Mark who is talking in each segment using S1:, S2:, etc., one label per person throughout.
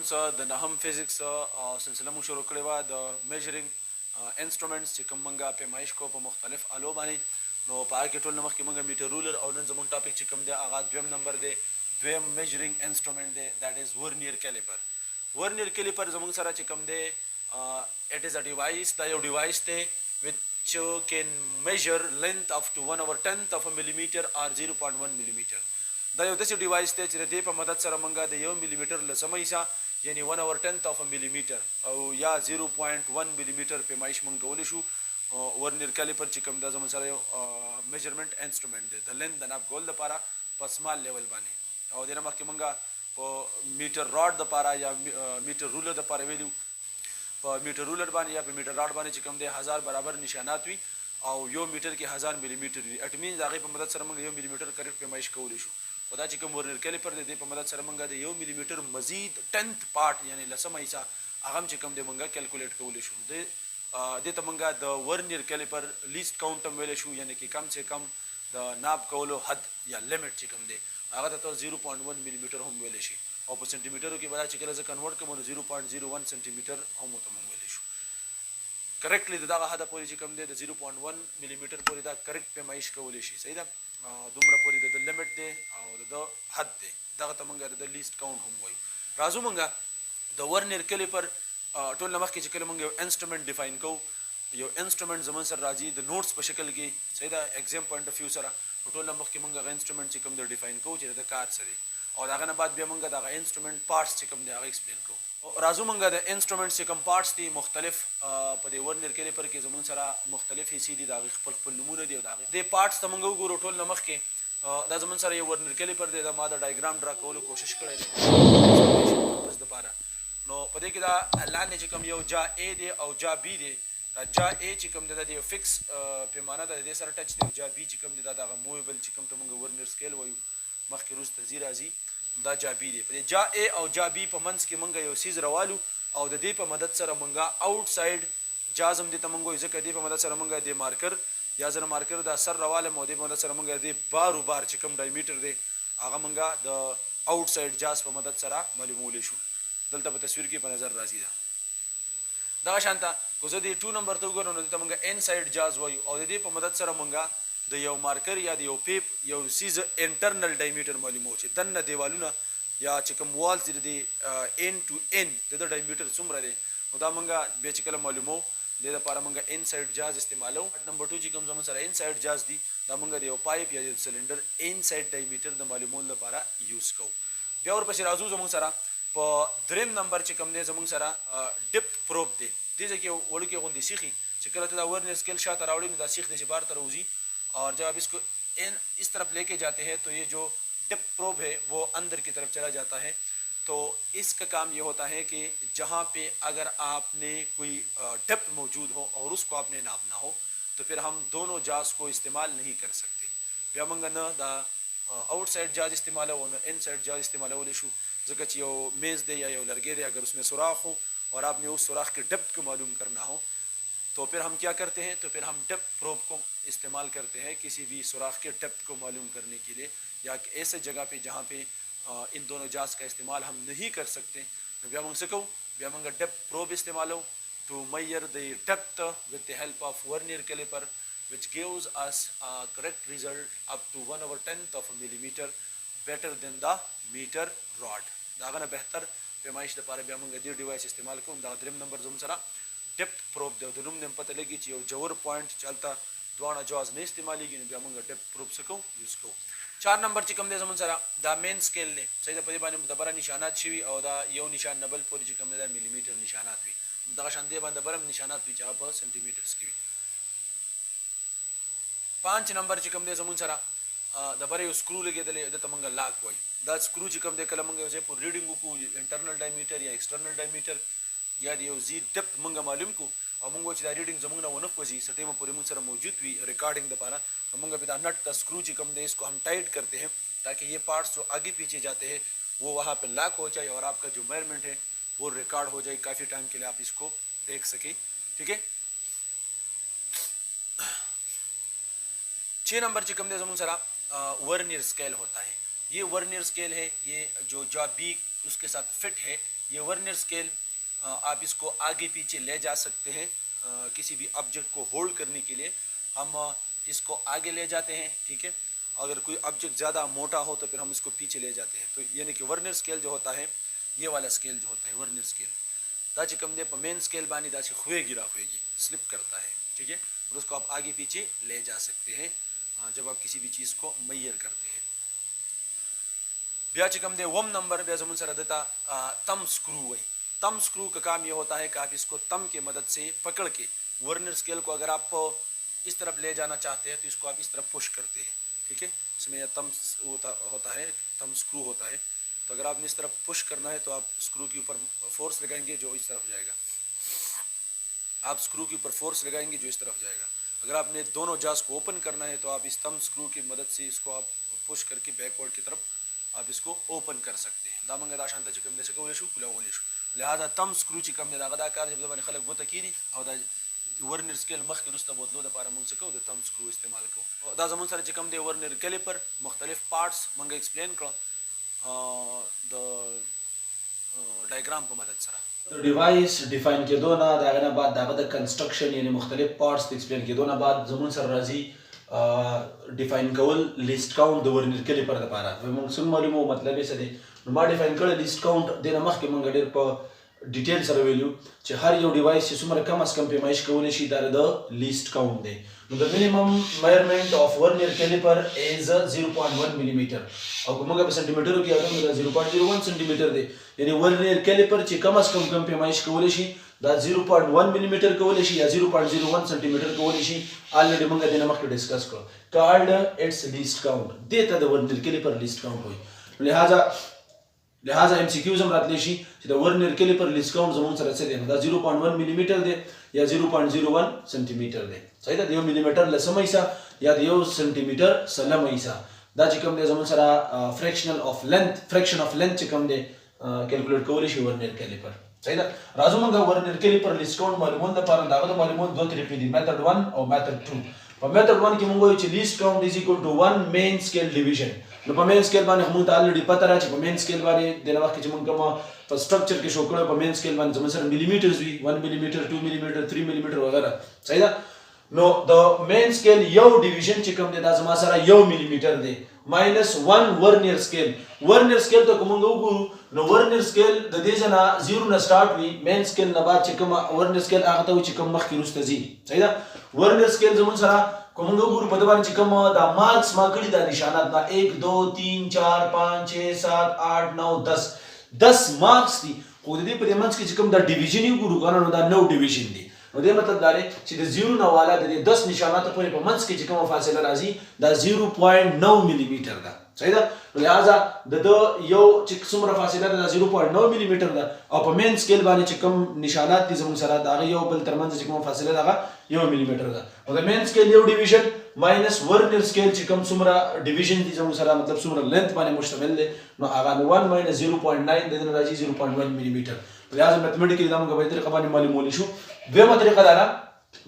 S1: د نهم فزیکس سلسله مو شروع کړې وه د میجرینګ انسټرومنټس چې کوم موږ پیمایش کو په مختلف آلو باندې نو په هغه کې ټول نه مخکې موږ میټر رولر او نن زموږ ټاپک چې کوم دی هغه دویم نمبر دی دویم میجرینګ انسټرومنټ دی دیٹ از ورنیر کیلیپر. ورنیر کیلیپر زموږ سره چې کوم دی اٹ از ا ډیوایس دا یو ډیوایس دی which can measure length up to 1/10 of a millimeter or 0.1 millimeter. دا یو داسې ډیوایس دی چې د دې په مدد سره موږ د 1 ملي میټر لسمه حصه یعنی 1/10 of a millimeter او یا 0.1 millimeter پیمایش موږ کولی شو. ورنیر کالیپر چې کوم دا زموږ سره یو میجرمنټ انسټرومنټ دی د لینث د ناپ کولو لپاره په سمال لیول باندې. او دې نه مخکې موږ په میټر راډ دپاره یا میټر رولر دپاره ویلو په میټر رولر باندې یا په میټر راډ باندې چې کوم دی 1000 برابر نشانات وي او یو میټر کې 1000 ملي میټر وي. اټ مینز هغې په مدد سره موږ 1 ملي میټر کریکټ پیمایش کولی شو. او دا چې کوم ورنیر کیلیپر دی دې په مدد سره موږ د 1 ملي میټر مزید 10th پارټ یعنی لسمه حصه هغه هم چې کوم دی موږ کیلکولیټ کولی شو. دې ته موږ د ورنیر کیلیپر لیست کاونټ هم ویلی شو یعنی کې کم سے کم د ناپ کولو حد یا لیمټ چې کوم دی هغه ته 0.1 ملي میټر هم ویلی شي او په سنټي میټرو کې به دا چې کله زه کنورټ کړم نو 0.01 سنټي میټر هم ورته موږ ویلی شو. کریکټلی د دغه حده پورې چې کوم دی د 0.1 ملي میټر پورې دا کریکټ پیمایش کولی شي. صحیح ده. دومره پورې د لیمټ دی او د حد دی دغه ته موږ د لیست کاونټ هم وایو. راځو موږ د ورنیر کیلیپر ټول نه مخکې چې کله موږ یو انسټرومنټ ډیفاین کوو یو انسټرومنټ زموږ سره راځي د نوټس په شکل کې. صحیح ده. ایگزام پوینټ اف ویو سره ټول نه مخکې موږ هغه انسټرومنټ چې کوم دی ډیفاین کوو چې د کار څه دی او د هغه نه بعد بیا موږ د هغه انسټرومنټ پارټس چې کوم دی هغه ایکسپلین کوو. راځو موږ د انسټرومنټ چې کوم پارټس دي مختلف په دې ورنیر کیلیپر کې زموږ سره مختلف حصې دي د هغې خپل نومونه دي او د هغې دې پارټس ته موږ وګورو. ټول نه مخکې دا زموږ سره یو ورنیر کیلیپر دی دا ما د ډایګرام ډرا کولو کوشش کړی دی پرپز دپاره. نو په دې کې دا لاندې چې کوم یو جا اے دی او جا بی دی دا جا اے چې کوم دی دا د یو فکس پیمانه ده د دې سره ټچ دی او جا بی چې کوم دی دا د هغه موویبل چې کوم ته موږ ورنیر سکیل وایو مخکې وروسته ځي راځي دا جا بی دی. په دې جا اے او جا بی په منځ کې موږ یو سیز راوالو او د دې په مدد سره موږ آوټ سایډ جاز هم دې ته موږ وایو ځکه دې په مدد سره موږ د مارکر یا زه مارکر دا سر راوالم او دې په مدد سره موږ د بارو بار چې کوم ډایمیټر دی هغه موږ د آوټ سایډ جاز په مدد سره معلومولی شو. دلته په تصویر کې په نظر راځي ده. دغه شانته که زه د 2 نمبر ته وګورم نو دې ته موږ ان سایډ جاز وایو او د دې په مدد سره موږ د یو مارکر یا د یو پیپ یو سیز انټرنل ډایمیټر معلومو چې دننه دیوالونه یا چې کوم والز دي د ان ټو ان د ډایمیټر څومره دی نو دا موږ بیا چې کله معلومو د دې لپاره موږ ان سایډ جاز استعمالو. نمبر 2 چې کوم زموږ سره ان سایډ جاز دي دا موږ د یو پایپ یا د سلنډر ان سایډ ډایمیټر د معلومولو لپاره یوز کوو. بیا ورپسې راځو زموږ سره په دریم نمبر چې کوم دی زموږ سره ډپت پروب دی. دې ځای کې وړوکې غوندې سیخي چې کله ته دا ورنیر اسکیل شاته راوړي نو دا سیخ دی چې بار ته راوځي اور جب آپ اس کو اس طرف لے کے جاتے ہیں تو یہ جو ڈپ پروب ہے وہ اندر کی طرف چلا جاتا ہے. تو اس کا کام یہ ہوتا ہے کہ جہاں پہ اگر آپ نے کوئی ڈپ موجود ہو اور اس کو آپ نے ناپنا ہو تو پھر ہم دونوں جاز کو استعمال نہیں کر سکتے. بیا موږ نه دا آؤٹ سائڈ جاز استعمالو نه ان سائڈ جاز استعمالولی شو ځکه چې یو میز دی یا یو لرګی دی اگر اس میں سوراخ ہو اور آپ نے اس سوراخ کے ڈپتھ کو معلوم کرنا ہو تو پھر ہم کیا کرتے ہیں تو پھر ہم ڈپتھ پروب کو استعمال کرتے ہیں کسی بھی سوراخ کے ڈپتھ کو معلوم کرنے کے لیے یا ایسے جگہ پہ جہاں پہ ان دونوں جاز کا استعمال ہم نہیں کر سکتے. بیا موږ څه کوو بیا موږ ڈپتھ پروب استعمالو ٹو میئر دی ڈپتھ with the help of vernier caliper which gives us a correct result up to 1/10 of a millimeter better than the meter rod. دا هغه نه بهتر پیمایش لپاره بیا موږ دې ډیوایس استعمال کوو. دا دریم نمبر زموږ سره ډپت پروب دی. د نوم نه پته لګي چې یو جوور پوینټ چې هلته دواړه جواز نه استعمالیږي نو بیا موږ ډپت پروب څه کوو یوز کوو. 4 نمبر چې کوم دی زموږ سره دا مین سکیل دی. صحیح ده. په دې باندې دبره نشانات شوي او دا یو نشان نه بل پورې چې کوم دی دا ملي میټر نشانات وي. دغه شان دې باندې برم نشانات وي چې هغه په سنټي میټرز کې وي. 5 نمبر چې کوم دی زموږ سره د بره یو سکرو لګېدلی دته موږ لاک وایو. دا سکرو چې کوم دی کله موږ یو ځای پر ریډینګ وکړو انټرنل ډایمیټر یا ایکسټرنل ډایمیټر یا د یو زی ډپت موږ معلوم کړو او موږ چې دا ریډینګ زموږ نه ونه خوځي څه ټایمه پورې موږ سره موجود وي ریکارڈنگ دپاره نو موږ پہ دا نٹ دا سکرو چې کوم دی اس کو ہم ٹائٹ کرتے ہیں تاکہ یہ پارٹس جو آگے پیچھے جاتے ہیں وہ وہاں پہ لاک ہو جائے اور آپ کا جو میئرمنٹ ہے وہ ریکارڈ ہو جائے کافی ٹائم کے لیے آپ اس کو دیکھ سکیں. ٹھیک ہے. 6 نمبر چې کوم دی زموږ سره ورنیر اسکیل ہوتا ہے. یہ ورنیر اسکیل ہے. یہ جو جا بی اس کے ساتھ فٹ ہے یہ ورنیئر اسکیل آپ اس کو آگے پیچھے لے جا سکتے ہیں کسی بھی آبجیکٹ کو ہولڈ کرنے کے لیے ہم اس کو آگے لے جاتے ہیں. ٹھیک ہے, اگر کوئی آبجیکٹ زیادہ موٹا ہو تو پھر ہم اس کو پیچھے لے جاتے ہیں. تو یعنی کہ ورنیئر اسکیل جو ہوتا ہے یہ والا اسکیل جو ہوتا ہے ورنیئر اسکیل دا چې کوم دی په مین اسکیل باندې دا چې خوېږي راخوېږي سلپ کرتا ہے. ٹھیک ہے, اور اس کو آپ آگے پیچھے لے جا سکتے ہیں جب آپ کسی بھی چیز کو میئر کرتے ہیں. بیا چې کوم دی وم نمبر بیا زمون سره دته تم سکرو وای. تم سکرو کا کام یہ ہوتا ہے کہ آپ اس کو تم کے مدد سے پکڑ کے ورنیئر اسکیل کو اگر آپ اس طرف لے جانا چاہتے ہیں تو اس کو آپ اس طرف پش کرتے ہیں. ٹھیک ہے, اس میں تم ہوتا ہے, تم سکرو ہوتا ہے. تو اگر آپ نے اس طرف پش کرنا ہے تو آپ اسکرو کے اوپر فورس لگائیں گے جو اس طرف جائے گا. آپ اسکرو کے اوپر فورس لگائیں گے جو اس طرف جائے گا. اگر آپ نے دونوں جاز کو اوپن کرنا ہے تو آپ اس تم اسکرو کی مدد سے اس کو آپ پش کر کے بیکورڈ کی طرف آپ اس کو اوپن کر سکتے ہیں. دا منګه دا شانته چې کوم دې څه کولی شو کولی شو. لہذا تم سکرو چې کوم دی دغه دا کار چې باندې خلک ګوته کېږي او دا ورنیر سکیل مخکې وروسته بوتلو دپاره موږ څه کوو د تم سکرو استعمال کوو. دا زموږ سره چې کوم دی ورنیر کیلیپر مختلف پارټس موږ ایکسپلین کړه د ډایګرام په مدد سره. د ډیوایس ډیفاین کېدو نه د هغې نه بعد د هغه د کنسټرکشن یعنې مختلف پارټس د ایکسپلین کېدو نه بعد زموږ سره راځي ډیفاین کول لیست کاونټ د ورنیر کیلیپر دپاره. موږ څنګه معلومو مطلب یې څه دی. نو ما ډیفاین کړی لیست کاونټ دې نه مخکې موږ ډېر په ډیټیل سره ویلو چې هر یو ډیوایس چې څومره کم از کم پیمایش کولی شي دا د لیست کاونټ دی. نو د مینیمم میئرمنټ اف ورنیر کیلیپر از 0.1 ملي میټر او که موږ په سنټي میټرو کې یادوم دا 0.01 سنټي میټر دی. یعنی ورنیر کیلیپر چې کم از کم پیمایش کولی شي دا 0.1 ملي میټر کولی شي یا 0.01 سنټي میټر کولی شي. آلریډي موږ دې نه مخکې ډسکس کړو کالډ اټس لیست کاونټ. دې ته د ورنیر کیلیپر لیست کاونټ وایي. لہٰذا ایم سی کیوز هم راتلی شي چې د ورنیر کیلیپر لیست کاونټ زموږ سره څه دی نو دا 0.1 ملي میټر دی یا 0.01 سنټي میټر دی. صحیح ده, د یو ملي میټر لسمه حصه یا د یو سنټي میټر سلمه حصه. دا چې کوم دی زموږ سره فریکشن اف لینث چې کوم دی کیلکولیټ کولی شي ورنیر کیلیپر. صحیح ده, راځو موږ ورنیر کیلیپر لیست کاونټ معلومولو دپاره د هغه د معلومولو دوه طریقې دي, میتھډ 1 او میتھډ 2. په میتھډ 1 کې موږ وایو چې لیست کاونټ از ایکول ټو 1 مین سکیل ډیویژن. نو په مین سکیل باندې موږ ته آلریډي پته را چې په مین سکیل باندې د وخت چې موږ کوم په سټرکچر کې شو کړو په مین سکیل باندې زموږ سره ملي میټرز وي 1 ملي میټر 2 ملي میټر 3 ملي میټر وغیرہ. صحیح ده, نو د مین سکیل یو ډیویژن چې کوم دی دا زما سره 1 ملي میټر دی ماینس 1 ورنیر سکیل. ورنیر سکیل ته کوم وګورو نو ورنیر سکیل د دې ځنه 0 نه سٹارټ وي مین سکیل نه بعد چې کوم ورنیر سکیل هغه ته چې کوم مخکې وروسته ځي. صحیح ده, ورنیر سکیل زموږ سره کوم وګورو په دې باندې چې کوم دا مارکس ما کړي دا نشانات دا 1 2 3 4 5 6 7 8 9 10 مارکس دي. خو د دې په دې منځ کې چې کوم دا ډیویژن یې وګورو کنه نو دا 9 ډیویژن دي. نو دې مطلب دا دی چې د 0 نه والا د 10 نشاناتو پورې په منځ کې چې کومه فاصله راځي دا 0.9 ملي میټر ده. صحیح ده, لہذا د یو چې څومره فاصله ده دا 0.9 ملي میټر ده او په مین سکیل باندې چې کوم نشانات دي زموږ سره دا یو بل ترمنځ چې کومه فاصله ده هغه 1 ملي میټر ده. او د مین سکیل یو ډیویژن ماینس ورنیر سکیل چې کوم څومره ډیویژن دي زموږ سره مطلب څومره لینث باندې مشتمل دی نو هغه 1 ماینس 0.9 د دې راځي 0.1 ملي میټر. لہذا میتھمیټیکلی دا موږ په دې طریقه باندې معلومولی شو. دویمه طریقه دا ده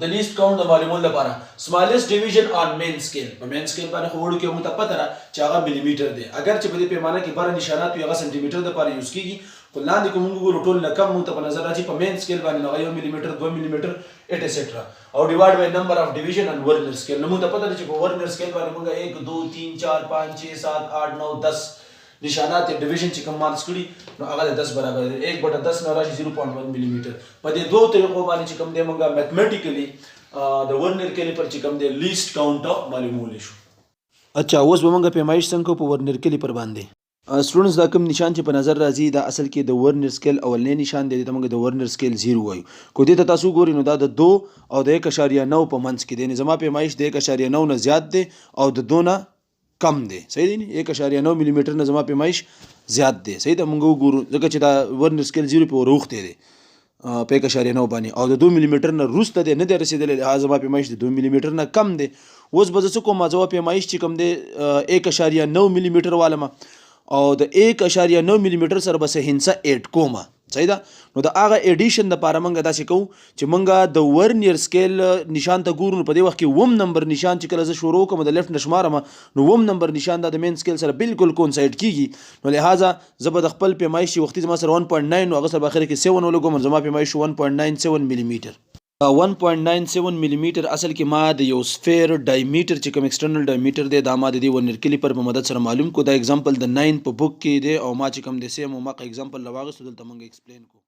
S1: د لیست کاونټ د معلومولو لپاره سمالست ډیویژن آن مین سکیل. په مین سکیل باندې خو وړو کې موږ ته پته ده چې هغه ملي میټر دی اگر چې په دې پیمانه کې بره نشانات وي هغه سنټي میټر دپاره یوز کېږي. خو لاندې که موږ وګورو ټول نه کم موږ ته په نظر راځي په مین سکیل باندې نو هغه 1 ملي میټر 2 ملي میټر ایټسټرا او ډیوایډ بای نمبر اف ډیویژن آن ورنیر سکیل. نو موږ ته پته ده چې په ورنیر سکیل باندې موږ 1 2 3 4 5 6 7 8 9 10 نشانات ډیویژن چې کوم مارکس کړي نو هغه د 10 برابر دی. 1/10 نه راشي 0.1 ملي میټر. په دې دوه طریقو باندې چې کوم دی موږ میتھمیټیکلی د ورنیر کیلیپر چې کوم دی لیست کاونټ معلومولی شو. اچھا اوس به موږ پیمایش څنګه کوو په ورنیر کیلیپر باندې. سټوډنټس دا کوم نشان چې په نظر راځي دا اصل کې د ورنیر سکیل اولنی نشان دی. د موږ د ورنیر سکیل 0 وایو. کو دې ته تاسو ګورئ نو دا د 2 او د 1.9 په منځ کې دی. زما پیمایش د 1.9 نه زیات دی او د 2 نه کم دی. صحیح دی, 1.9 ملي میټر نه زما پیمایش زیات دی. صحیح ده, موږ وګورو ځکه چې دا ورنیر سکیل 0 په وروختې دی په 1.9 باندې او د 2 ملي میټر نه وروسته دی نه دی رسېدلی. لہذا زما پیمایش د 2 ملي میټر نه کم دی. اوس به زه څه کوم زما پیمایش چې کوم دی 1.9 ملي میټر والمه او د 1.9 ملي میټر سره به څه هندسه ایډ کومه. صحیح ده. نو د هغه ایډیشن دپاره موږ داسې کوو چې موږ د ورنیر سکیل نشان ته ګورو. نو په دې وخت کې اووم نمبر نشان چې کله زه شروع کوم د لیفټ نه شمارم نو اووم نمبر نشان دا د مین سکیل سره بالکل کونسایډ کیږي. نو لہذا زه به د خپل پیمایشي وختي زما سره 1.9 نو هغه سره به اخر کې 7 ولګوم. زما پیمایش 1.97 ملي میټر. 1.97 ملي میټر اصل کې ما د یو سفیر ډایمیټر چې کوم ایکسټرنل ډایمیټر دی دا ما د دې ورنیر کلیپر په مدد سره معلوم کو. دا اگزامپل د 9 په بوک کې دی او ما چې کوم د سیم او ما ایگزامپل لواغستو دلته موږ ایکسپلین کو.